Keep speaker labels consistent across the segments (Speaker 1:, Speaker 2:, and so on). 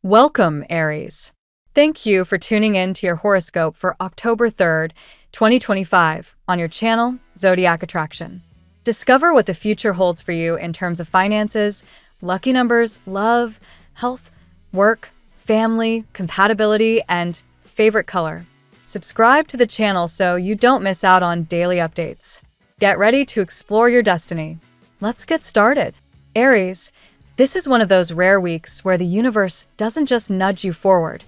Speaker 1: Welcome, Aries. Thank you for tuning in to your horoscope for October 3rd, 2025 on your channel, Zodiac Attraction. Discover what the future holds for you in terms of finances, lucky numbers, love, health, work, family, compatibility, and favorite color. Subscribe to the channel so you don't miss out on daily updates. Get ready to explore your destiny. Let's get started. Aries, this is one of those rare weeks where the universe doesn't just nudge you forward.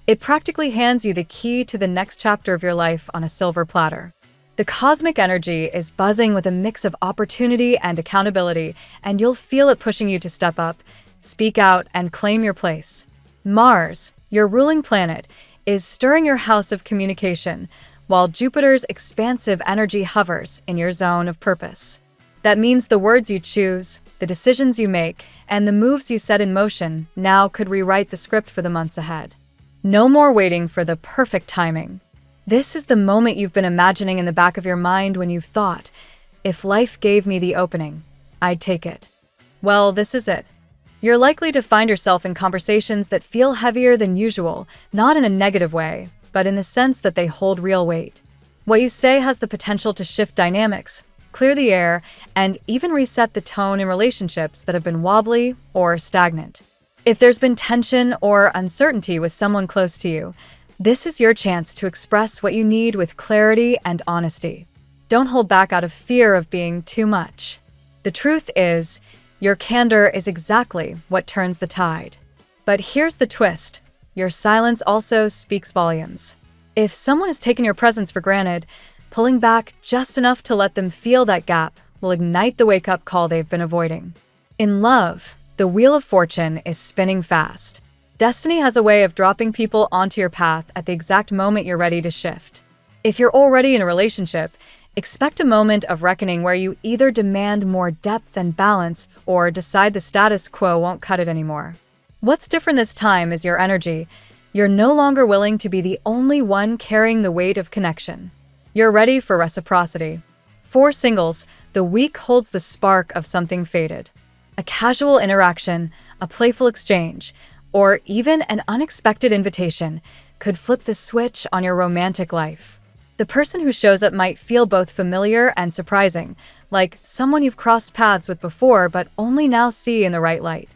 Speaker 1: It practically hands you the key to the next chapter of your life on a silver platter. The cosmic energy is buzzing with a mix of opportunity and accountability, and you'll feel it pushing you to step up, speak out, and claim your place. Mars, your ruling planet, is stirring your house of communication, while Jupiter's expansive energy hovers in your zone of purpose. That means the words you choose, the decisions you make, and the moves you set in motion now could rewrite the script for the months ahead. No more waiting for the perfect timing. This is the moment you've been imagining in the back of your mind when you've thought, if life gave me the opening, I'd take it. Well, this is it. You're likely to find yourself in conversations that feel heavier than usual, not in a negative way, but in the sense that they hold real weight. What you say has the potential to shift dynamics, clear the air, and even reset the tone in relationships that have been wobbly or stagnant. If there's been tension or uncertainty with someone close to you, this is your chance to express what you need with clarity and honesty. Don't hold back out of fear of being too much. The truth is, your candor is exactly what turns the tide. But here's the twist. Your silence also speaks volumes. If someone has taken your presence for granted, pulling back just enough to let them feel that gap will ignite the wake-up call they've been avoiding. In love, the wheel of fortune is spinning fast. Destiny has a way of dropping people onto your path at the exact moment you're ready to shift. If you're already in a relationship, expect a moment of reckoning where you either demand more depth and balance or decide the status quo won't cut it anymore. What's different this time is your energy. You're no longer willing to be the only one carrying the weight of connection. You're ready for reciprocity. For singles, the week holds the spark of something faded. A casual interaction, a playful exchange, or even an unexpected invitation could flip the switch on your romantic life. The person who shows up might feel both familiar and surprising, like someone you've crossed paths with before but only now see in the right light.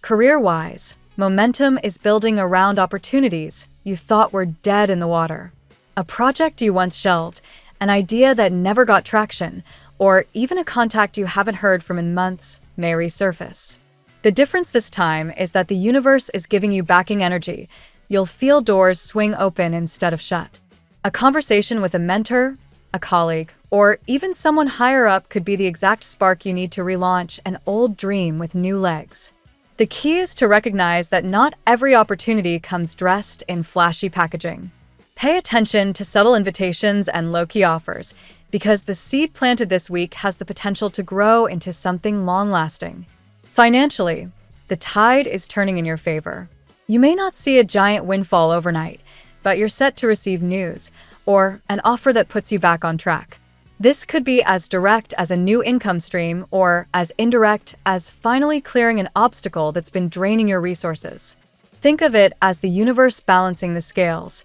Speaker 1: Career-wise, momentum is building around opportunities you thought were dead in the water. A project you once shelved, an idea that never got traction, or even a contact you haven't heard from in months may resurface. The difference this time is that the universe is giving you backing energy. You'll feel doors swing open instead of shut. A conversation with a mentor, a colleague, or even someone higher up could be the exact spark you need to relaunch an old dream with new legs. The key is to recognize that not every opportunity comes dressed in flashy packaging. Pay attention to subtle invitations and low-key offers, because the seed planted this week has the potential to grow into something long-lasting. Financially, the tide is turning in your favor. You may not see a giant windfall overnight, but you're set to receive news, or an offer that puts you back on track. This could be as direct as a new income stream, or as indirect as finally clearing an obstacle that's been draining your resources. Think of it as the universe balancing the scales.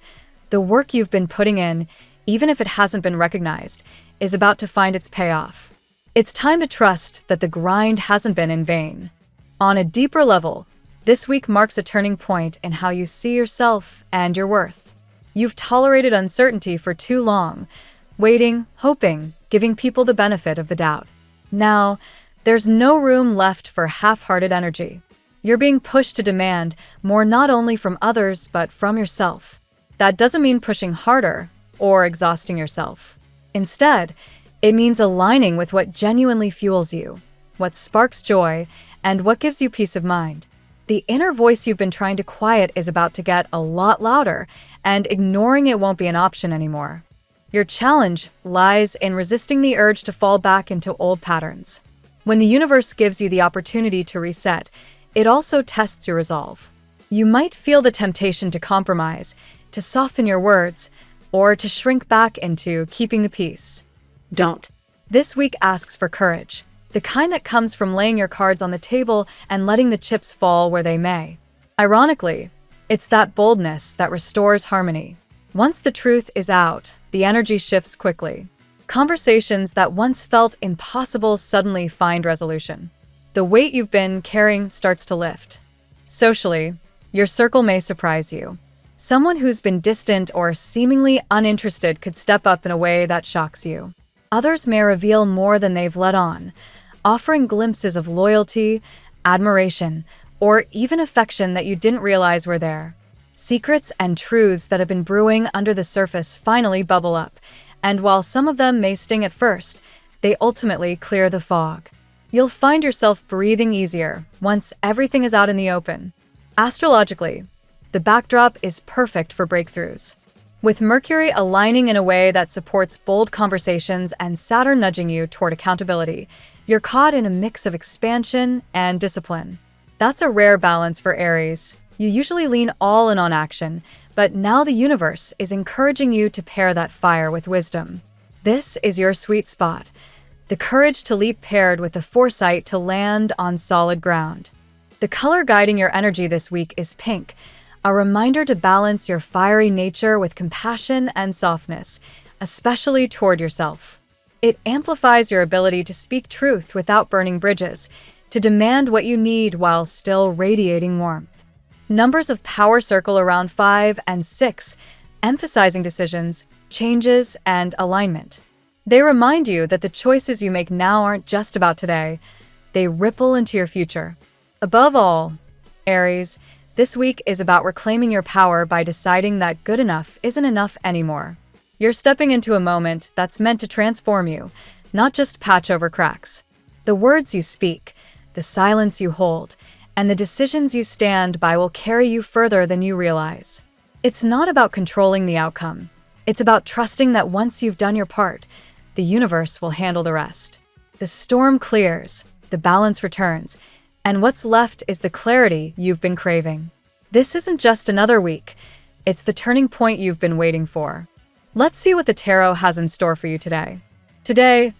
Speaker 1: The work you've been putting in, even if it hasn't been recognized, is about to find its payoff. It's time to trust that the grind hasn't been in vain. On a deeper level, this week marks a turning point in how you see yourself and your worth. You've tolerated uncertainty for too long, waiting, hoping, giving people the benefit of the doubt. Now, there's no room left for half-hearted energy. You're being pushed to demand more not only from others but from yourself. That doesn't mean pushing harder or exhausting yourself. Instead, it means aligning with what genuinely fuels you, what sparks joy, and what gives you peace of mind. The inner voice you've been trying to quiet is about to get a lot louder, and ignoring it won't be an option anymore. Your challenge lies in resisting the urge to fall back into old patterns. When the universe gives you the opportunity to reset, it also tests your resolve. You might feel the temptation to compromise, to soften your words, or to shrink back into keeping the peace. Don't. This week asks for courage, the kind that comes from laying your cards on the table and letting the chips fall where they may. Ironically, It's that boldness that restores harmony. Once the truth is out, the energy shifts quickly. Conversations that once felt impossible suddenly find resolution. The weight you've been carrying starts to lift. Socially, your circle may surprise you. Someone who's been distant or seemingly uninterested could step up in a way that shocks you. Others may reveal more than they've let on, offering glimpses of loyalty, admiration, or even affection that you didn't realize were there. Secrets and truths that have been brewing under the surface finally bubble up, and while some of them may sting at first, they ultimately clear the fog. You'll find yourself breathing easier once everything is out in the open. Astrologically, the backdrop is perfect for breakthroughs. With Mercury aligning in a way that supports bold conversations and Saturn nudging you toward accountability, you're caught in a mix of expansion and discipline. That's a rare balance for Aries. You usually lean all in on action, but now the universe is encouraging you to pair that fire with wisdom. This is your sweet spot, the courage to leap paired with the foresight to land on solid ground. The color guiding your energy this week is pink, a reminder to balance your fiery nature with compassion and softness, especially toward yourself. It amplifies your ability to speak truth without burning bridges, to demand what you need while still radiating warmth. Numbers of power circle around 5 and 6, emphasizing decisions, changes, and alignment. They remind you that the choices you make now aren't just about today, they ripple into your future. Above all, Aries, this week is about reclaiming your power by deciding that good enough isn't enough anymore. You're stepping into a moment that's meant to transform you, not just patch over cracks. The words you speak, the silence you hold, and the decisions you stand by will carry you further than you realize. It's not about controlling the outcome. It's about trusting that once you've done your part, the universe will handle the rest. The storm clears, the balance returns, and what's left is the clarity you've been craving. This isn't just another week. It's the turning point you've been waiting for. Let's see what the tarot has in store for you today. Today,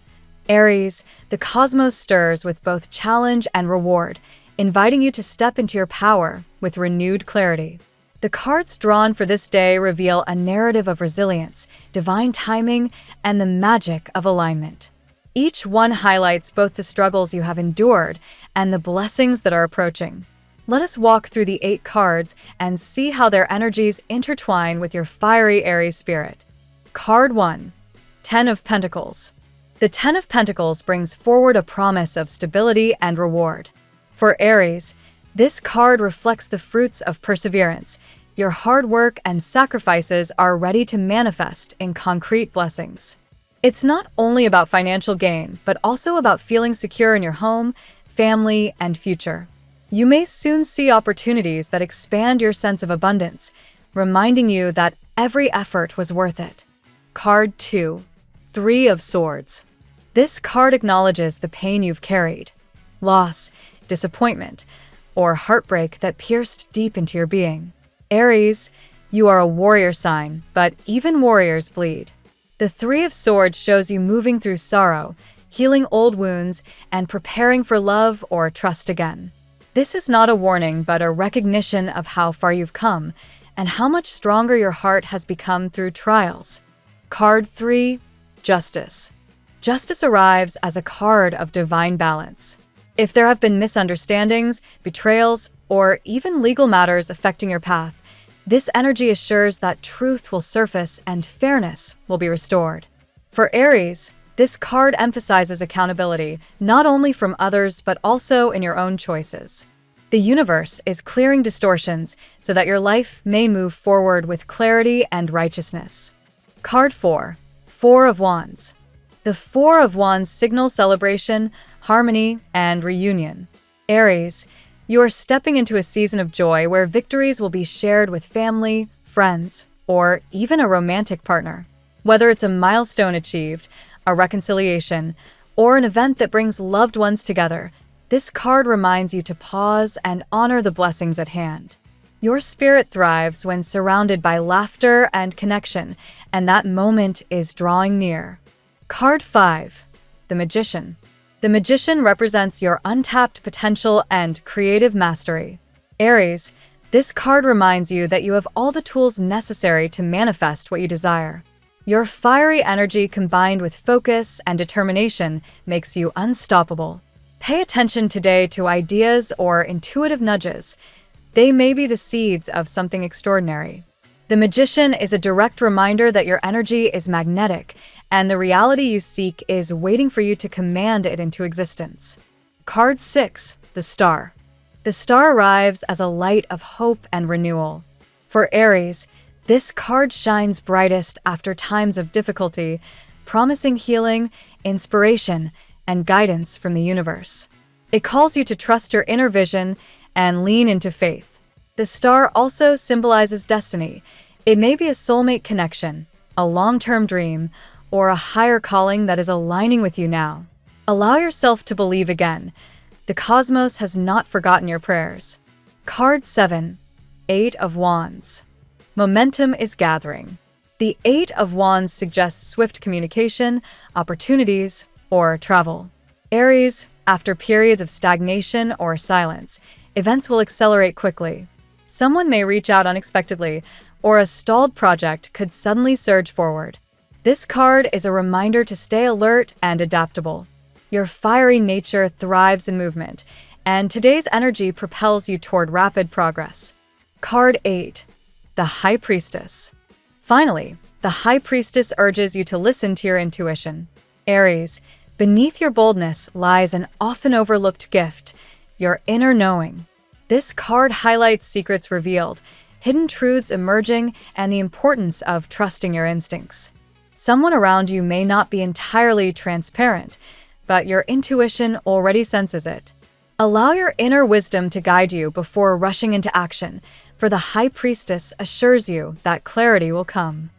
Speaker 1: Aries, the cosmos stirs with both challenge and reward, inviting you to step into your power with renewed clarity. The cards drawn for this day reveal a narrative of resilience, divine timing, and the magic of alignment. Each one highlights both the struggles you have endured and the blessings that are approaching. Let us walk through the 8 cards and see how their energies intertwine with your fiery Aries spirit. Card 1. 10 of Pentacles. The 10 of Pentacles brings forward a promise of stability and reward. For Aries, this card reflects the fruits of perseverance. Your hard work and sacrifices are ready to manifest in concrete blessings. It's not only about financial gain, but also about feeling secure in your home, family, and future. You may soon see opportunities that expand your sense of abundance, reminding you that every effort was worth it. Card 2. 3 of Swords. This card acknowledges the pain you've carried, loss, disappointment, or heartbreak that pierced deep into your being. Aries, you are a warrior sign, but even warriors bleed. The 3 of Swords shows you moving through sorrow, healing old wounds, and preparing for love or trust again. This is not a warning, but a recognition of how far you've come and how much stronger your heart has become through trials. Card 3. Justice. Justice arrives as a card of divine balance. If there have been misunderstandings, betrayals, or even legal matters affecting your path, this energy assures that truth will surface and fairness will be restored. For Aries, this card emphasizes accountability, not only from others but also in your own choices. The universe is clearing distortions so that your life may move forward with clarity and righteousness. Card 4. 4 of Wands. The 4 of Wands signals celebration, harmony, and reunion. Aries, you are stepping into a season of joy where victories will be shared with family, friends, or even a romantic partner. Whether it's a milestone achieved, a reconciliation, or an event that brings loved ones together, this card reminds you to pause and honor the blessings at hand. Your spirit thrives when surrounded by laughter and connection, and that moment is drawing near. Card 5. The Magician. The Magician represents your untapped potential and creative mastery. Aries, This card reminds you that you have all the tools necessary to manifest what you desire. Your fiery energy combined with focus and determination makes you unstoppable. Pay attention today to ideas or intuitive nudges. They may be the seeds of something extraordinary. The Magician is a direct reminder that your energy is magnetic, and the reality you seek is waiting for you to command it into existence. Card 6, the Star. The Star arrives as a light of hope and renewal. For Aries, this card shines brightest after times of difficulty, promising healing, inspiration, and guidance from the universe. It calls you to trust your inner vision and lean into faith. The star also symbolizes destiny. It may be a soulmate connection, a long-term dream, or a higher calling that is aligning with you now. Allow yourself to believe again. The cosmos has not forgotten your prayers. Card 7, 8 of Wands. Momentum is gathering. The 8 of Wands suggests swift communication, opportunities, or travel. Aries, after periods of stagnation or silence, events will accelerate quickly. Someone may reach out unexpectedly, or a stalled project could suddenly surge forward. This card is a reminder to stay alert and adaptable. Your fiery nature thrives in movement, and today's energy propels you toward rapid progress. Card 8, the High Priestess. Finally, the High Priestess urges you to listen to your intuition. Aries, beneath your boldness lies an often overlooked gift, your inner knowing. This card highlights secrets revealed, hidden truths emerging, and the importance of trusting your instincts. Someone around you may not be entirely transparent, but your intuition already senses it. Allow your inner wisdom to guide you before rushing into action, for the High Priestess assures you that clarity will come.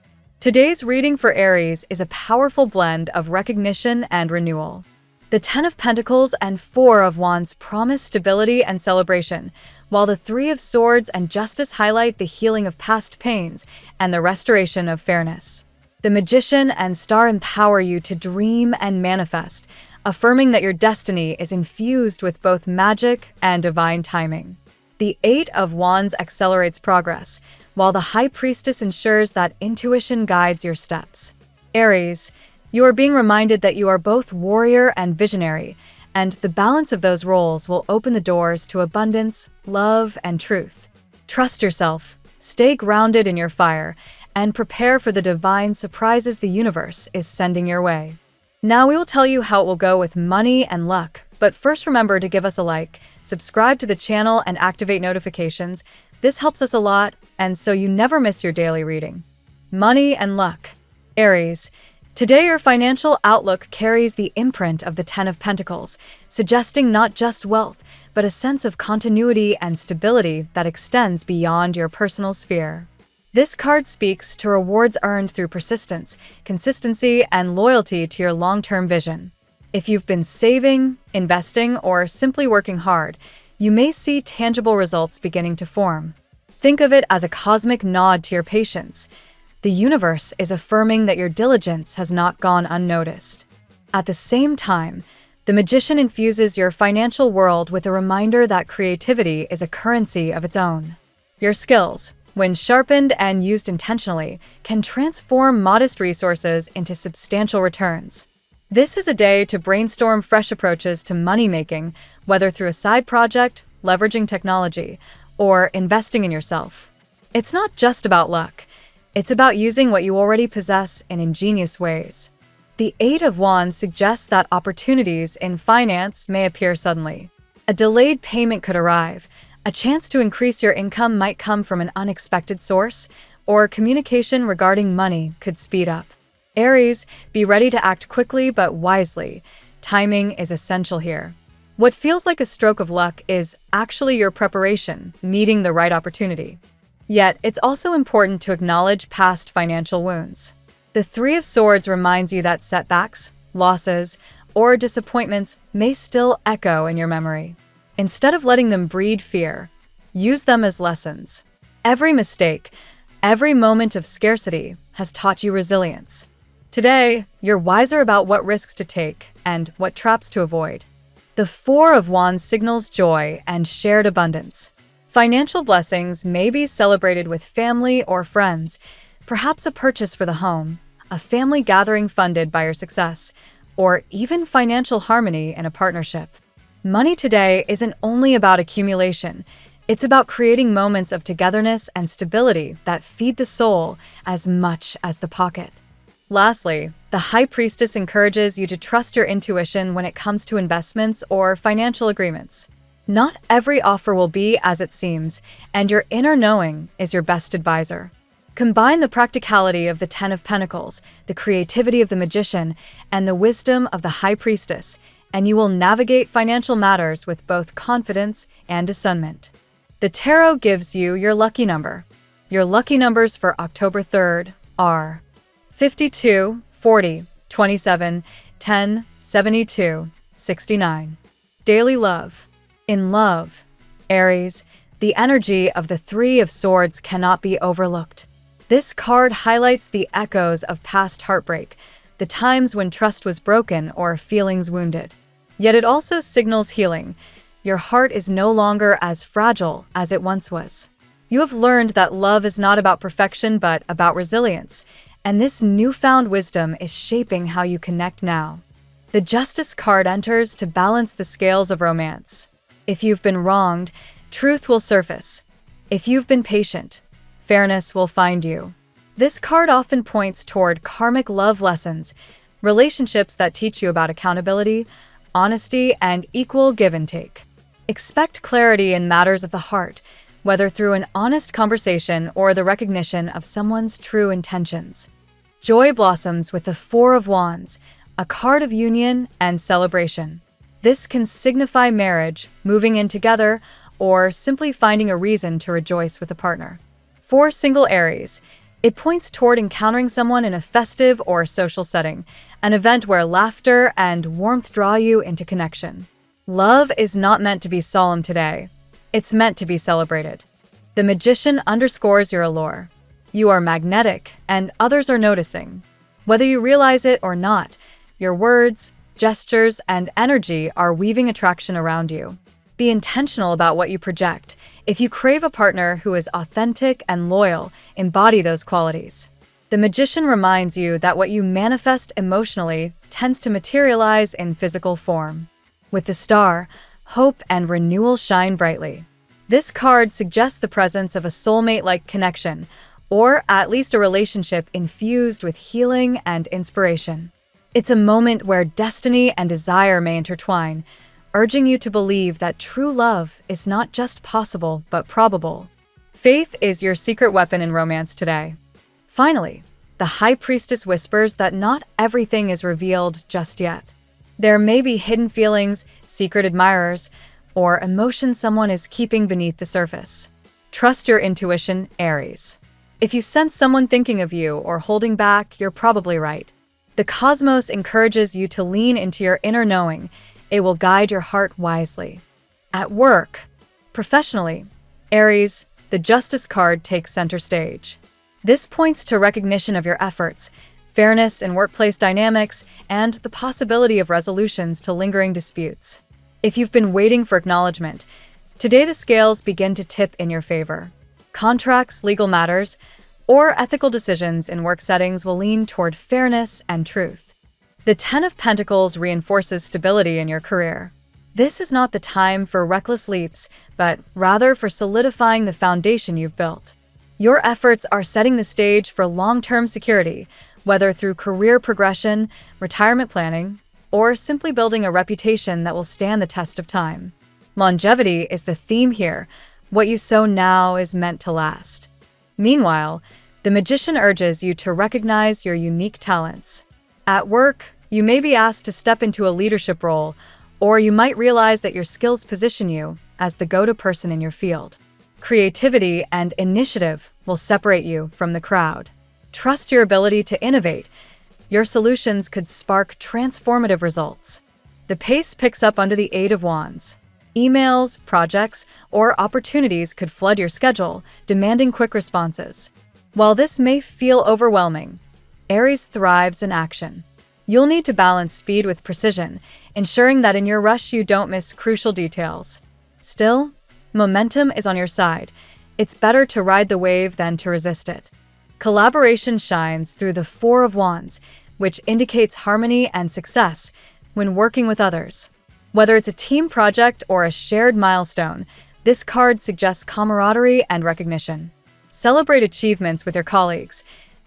Speaker 1: Today's reading for Aries is a powerful blend of recognition and renewal. The 10 of Pentacles and 4 of Wands promise stability and celebration, while the 3 of Swords and Justice highlight the healing of past pains and the restoration of fairness. The Magician and Star empower you to dream and manifest, affirming that your destiny is infused with both magic and divine timing. The 8 of Wands accelerates progress, while the High Priestess ensures that intuition guides your steps. Aries, you are being reminded that you are both warrior and visionary, and the balance of those roles will open the doors to abundance, love, and truth. Trust yourself, stay grounded in your fire, and prepare for the divine surprises the universe is sending your way. Now we will tell you how it will go with money and luck, but first remember to give us a like, subscribe to the channel, and activate notifications. This helps us a lot, and so you never miss your daily reading. Money and luck. Aries, today your financial outlook carries the imprint of the 10 of Pentacles, suggesting not just wealth, but a sense of continuity and stability that extends beyond your personal sphere. This card speaks to rewards earned through persistence, consistency, and loyalty to your long-term vision. If you've been saving, investing, or simply working hard, you may see tangible results beginning to form. Think of it as a cosmic nod to your patience. The universe is affirming that your diligence has not gone unnoticed. At the same time, the Magician infuses your financial world with a reminder that creativity is a currency of its own. Your skills, when sharpened and used intentionally, can transform modest resources into substantial returns. This is a day to brainstorm fresh approaches to money-making, whether through a side project, leveraging technology, or investing in yourself. It's not just about luck. It's about using what you already possess in ingenious ways. The 8 of Wands suggests that opportunities in finance may appear suddenly. A delayed payment could arrive. A chance to increase your income might come from an unexpected source, or communication regarding money could speed up. Aries, be ready to act quickly but wisely. Timing is essential here. What feels like a stroke of luck is actually your preparation, meeting the right opportunity. Yet, it's also important to acknowledge past financial wounds. The 3 of Swords reminds you that setbacks, losses, or disappointments may still echo in your memory. Instead of letting them breed fear, use them as lessons. Every mistake, every moment of scarcity has taught you resilience. Today, you're wiser about what risks to take and what traps to avoid. The 4 of Wands signals joy and shared abundance. Financial blessings may be celebrated with family or friends, perhaps a purchase for the home, a family gathering funded by your success, or even financial harmony in a partnership. Money today isn't only about accumulation, it's about creating moments of togetherness and stability that feed the soul as much as the pocket. Lastly, the High Priestess encourages you to trust your intuition when it comes to investments or financial agreements. Not every offer will be as it seems, and your inner knowing is your best advisor. Combine the practicality of the Ten of Pentacles, the creativity of the Magician, and the wisdom of the High Priestess, and you will navigate financial matters with both confidence and discernment. The Tarot gives you your lucky number. Your lucky numbers for October 3rd are 52, 40, 27, 10, 72, 69. Daily love. In love, Aries, the energy of the Three of Swords cannot be overlooked. This card highlights the echoes of past heartbreak, the times when trust was broken or feelings wounded. Yet it also signals healing. Your heart is no longer as fragile as it once was. You have learned that love is not about perfection but about resilience, and this newfound wisdom is shaping how you connect now. The Justice card enters to balance the scales of romance. If you've been wronged, truth will surface. If you've been patient, fairness will find you. This card often points toward karmic love lessons, relationships that teach you about accountability, honesty, and equal give and take. Expect clarity in matters of the heart, whether through an honest conversation or the recognition of someone's true intentions. Joy blossoms with the Four of Wands, a card of union and celebration. This can signify marriage, moving in together, or simply finding a reason to rejoice with a partner. For single Aries, it points toward encountering someone in a festive or social setting, an event where laughter and warmth draw you into connection. Love is not meant to be solemn today. It's meant to be celebrated. The Magician underscores your allure. You are magnetic, and others are noticing. Whether you realize it or not, your words, gestures, and energy are weaving attraction around you. Be intentional about what you project. If you crave a partner who is authentic and loyal, embody those qualities. The Magician reminds you that what you manifest emotionally tends to materialize in physical form. With the Star, hope and renewal shine brightly. This card suggests the presence of a soulmate-like connection, or at least a relationship infused with healing and inspiration. It's a moment where destiny and desire may intertwine, urging you to believe that true love is not just possible, but probable. Faith is your secret weapon in romance today. Finally, the High Priestess whispers that not everything is revealed just yet. There may be hidden feelings, secret admirers, or emotions someone is keeping beneath the surface. Trust your intuition, Aries. If you sense someone thinking of you or holding back, you're probably right. The cosmos encourages you to lean into your inner knowing. It will guide your heart wisely. At work, professionally, Aries, the Justice card takes center stage. This points to recognition of your efforts, fairness in workplace dynamics, and the possibility of resolutions to lingering disputes. If you've been waiting for acknowledgement, today the scales begin to tip in your favor. Contracts, legal matters, or ethical decisions in work settings will lean toward fairness and truth. The Ten of Pentacles reinforces stability in your career. This is not the time for reckless leaps, but rather for solidifying the foundation you've built. Your efforts are setting the stage for long-term security, whether through career progression, retirement planning, or simply building a reputation that will stand the test of time. Longevity is the theme here. What you sow now is meant to last. Meanwhile, the Magician urges you to recognize your unique talents. At work, you may be asked to step into a leadership role, or you might realize that your skills position you as the go-to person in your field. Creativity and initiative will separate you from the crowd. Trust your ability to innovate. Your solutions could spark transformative results. The pace picks up under the Eight of Wands. Emails, projects, or opportunities could flood your schedule, demanding quick responses. While this may feel overwhelming, Aries thrives in action. You'll need to balance speed with precision, ensuring that in your rush you don't miss crucial details. Still, Momentum is on your side. It's better to ride the wave than to resist it. Collaboration shines through the Four of Wands, which indicates harmony and success when working with others. Whether it's a team project or a shared milestone, this card suggests camaraderie and recognition. Celebrate achievements with your colleagues.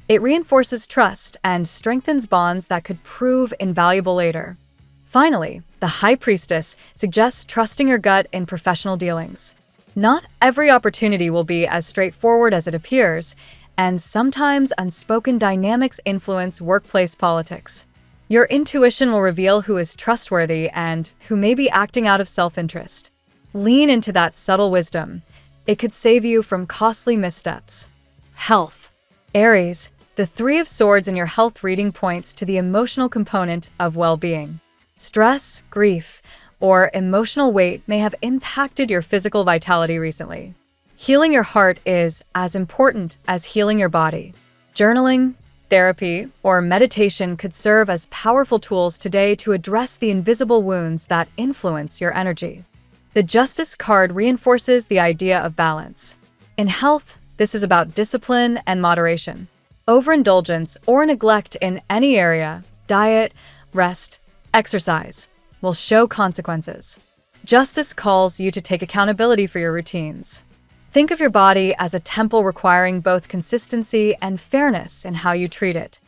Speaker 1: It reinforces trust and strengthens bonds that could prove invaluable later. Finally, the High Priestess suggests trusting your gut in professional dealings. Not every opportunity will be as straightforward as it appears, and sometimes unspoken dynamics influence workplace politics. Your intuition will reveal who is trustworthy and who may be acting out of self-interest. Lean into that subtle wisdom. It could save you from costly missteps. Health. Aries, the Three of Swords in your health reading points to the emotional component of well-being. Stress, grief, or emotional weight may have impacted your physical vitality recently. Healing your heart is as important as healing your body. Journaling, therapy, or meditation could serve as powerful tools today to address the invisible wounds that influence your energy. The Justice card reinforces the idea of balance. In health, this is about discipline and moderation. Overindulgence or neglect in any area, diet, rest, exercise, will show consequences. Justice calls you to take accountability for your routines. Think of your body as a temple requiring both consistency and fairness in how you treat it.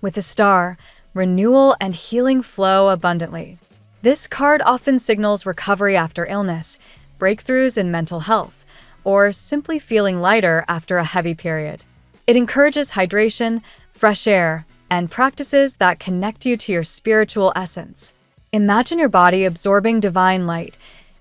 Speaker 1: With the Star, renewal and healing flow abundantly. This card often signals recovery after illness, breakthroughs in mental health, or simply feeling lighter after a heavy period. It encourages hydration, fresh air, and practices that connect you to your spiritual essence. Imagine your body absorbing divine light.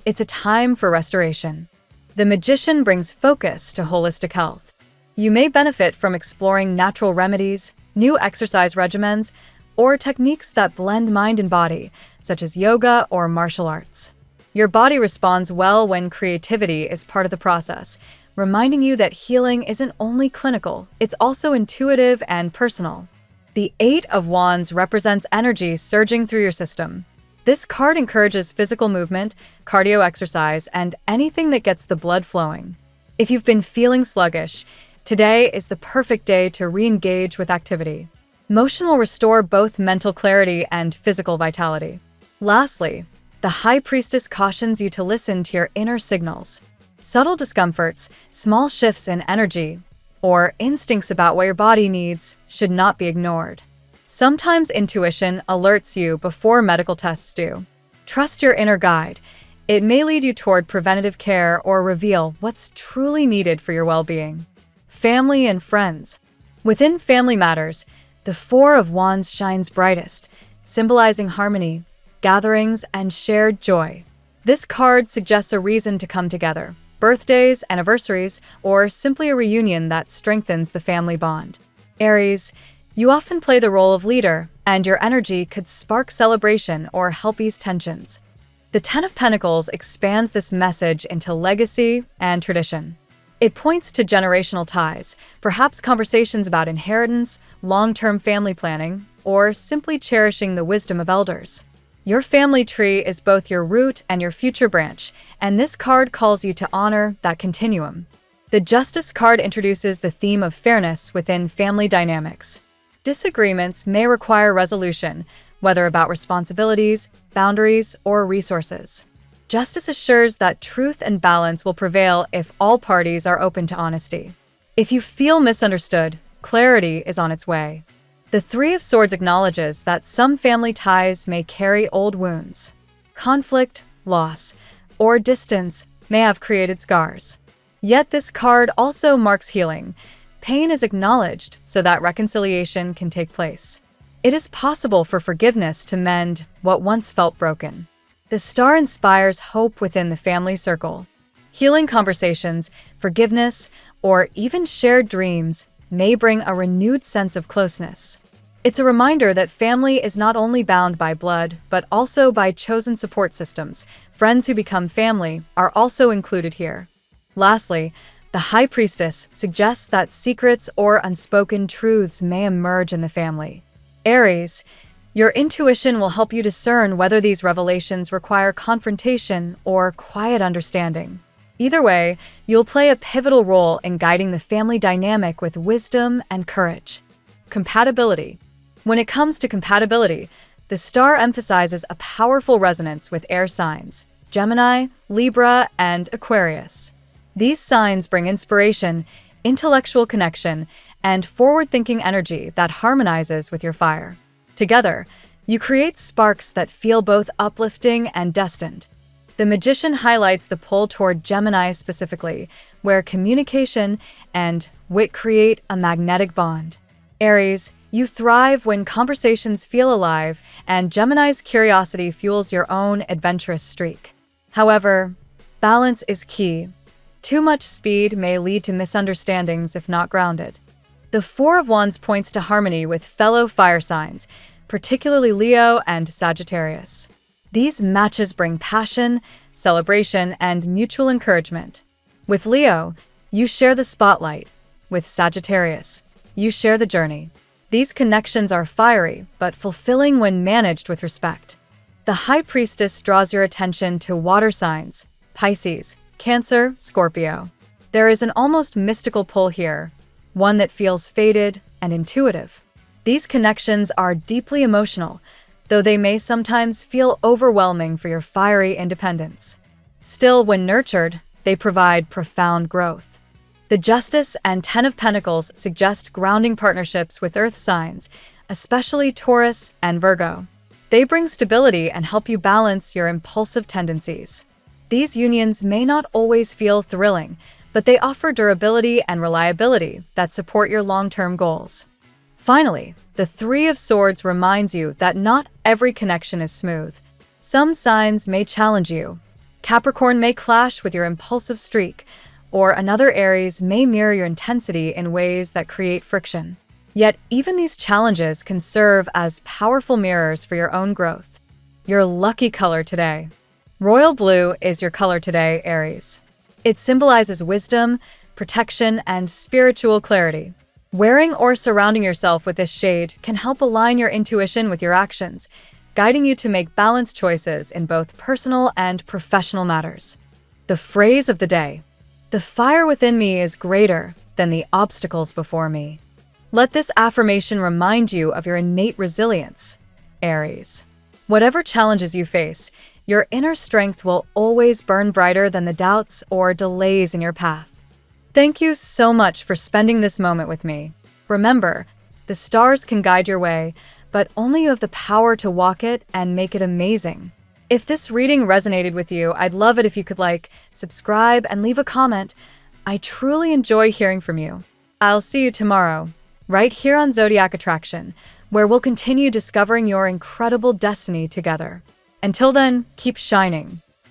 Speaker 1: It's a time for restoration. The Magician brings focus to holistic health. You may benefit from exploring natural remedies, new exercise regimens, or techniques that blend mind and body, such as yoga or martial arts. Your body responds well when creativity is part of the process, reminding you that healing isn't only clinical, it's also intuitive and personal. The Eight of Wands represents energy surging through your system. This card encourages physical movement, cardio exercise, and anything that gets the blood flowing. If you've been feeling sluggish, today is the perfect day to re-engage with activity. Motion will restore both mental clarity and physical vitality. Lastly, the High Priestess cautions you to listen to your inner signals. Subtle discomforts, small shifts in energy, or instincts about what your body needs should not be ignored. Sometimes intuition alerts you before medical tests do. Trust your inner guide. It may lead you toward preventative care or reveal what's truly needed for your well-being. Family and friends. Within family matters, the Four of Wands shines brightest, symbolizing harmony, gatherings, and shared joy. This card suggests a reason to come together, birthdays, anniversaries, or simply a reunion that strengthens the family bond. Aries, you often play the role of leader, and your energy could spark celebration or help ease tensions. The Ten of Pentacles expands this message into legacy and tradition. It points to generational ties, perhaps conversations about inheritance, long-term family planning, or simply cherishing the wisdom of elders. Your family tree is both your root and your future branch, and this card calls you to honor that continuum. The Justice card introduces the theme of fairness within family dynamics. Disagreements may require resolution, whether about responsibilities, boundaries, or resources. Justice assures that truth and balance will prevail if all parties are open to honesty. If you feel misunderstood, clarity is on its way. The Three of Swords acknowledges that some family ties may carry old wounds. Conflict, loss, or distance may have created scars. Yet this card also marks healing. Pain is acknowledged so that reconciliation can take place. It is possible for forgiveness to mend what once felt broken. The Star inspires hope within the family circle. Healing conversations, forgiveness, or even shared dreams may bring a renewed sense of closeness. It's a reminder that family is not only bound by blood, but also by chosen support systems. Friends who become family are also included here. Lastly, the High Priestess suggests that secrets or unspoken truths may emerge in the family. Aries, your intuition will help you discern whether these revelations require confrontation or quiet understanding. Either way, you'll play a pivotal role in guiding the family dynamic with wisdom and courage. Compatibility. When it comes to compatibility, the star emphasizes a powerful resonance with air signs, Gemini, Libra, and Aquarius. These signs bring inspiration, intellectual connection, and forward-thinking energy that harmonizes with your fire. Together, you create sparks that feel both uplifting and destined. The Magician highlights the pull toward Gemini specifically, where communication and wit create a magnetic bond. Aries, you thrive when conversations feel alive, and Gemini's curiosity fuels your own adventurous streak. However, balance is key. Too much speed may lead to misunderstandings if not grounded. The Four of Wands points to harmony with fellow fire signs, particularly Leo and Sagittarius. These matches bring passion, celebration, and mutual encouragement. With Leo, you share the spotlight. With Sagittarius, you share the journey. These connections are fiery, but fulfilling when managed with respect. The High Priestess draws your attention to water signs, Pisces, Cancer, Scorpio. There is an almost mystical pull here, one that feels fated and intuitive. These connections are deeply emotional, though they may sometimes feel overwhelming for your fiery independence. Still, when nurtured, they provide profound growth. The Justice and Ten of Pentacles suggest grounding partnerships with earth signs, especially Taurus and Virgo. They bring stability and help you balance your impulsive tendencies. These unions may not always feel thrilling, but they offer durability and reliability that support your long-term goals. Finally, the Three of Swords reminds you that not every connection is smooth. Some signs may challenge you. Capricorn may clash with your impulsive streak, or another Aries may mirror your intensity in ways that create friction. Yet, even these challenges can serve as powerful mirrors for your own growth. Your lucky color today. Royal blue is your color today, Aries. It symbolizes wisdom, protection, and spiritual clarity. Wearing or surrounding yourself with this shade can help align your intuition with your actions, guiding you to make balanced choices in both personal and professional matters. The phrase of the day: "The fire within me is greater than the obstacles before me." Let this affirmation remind you of your innate resilience, Aries. Whatever challenges you face, your inner strength will always burn brighter than the doubts or delays in your path. Thank you so much for spending this moment with me. Remember, the stars can guide your way, but only you have the power to walk it and make it amazing. If this reading resonated with you, I'd love it if you could like, subscribe, and leave a comment. I truly enjoy hearing from you. I'll see you tomorrow, right here on Zodiac Attraction, where we'll continue discovering your incredible destiny together. Until then, keep shining.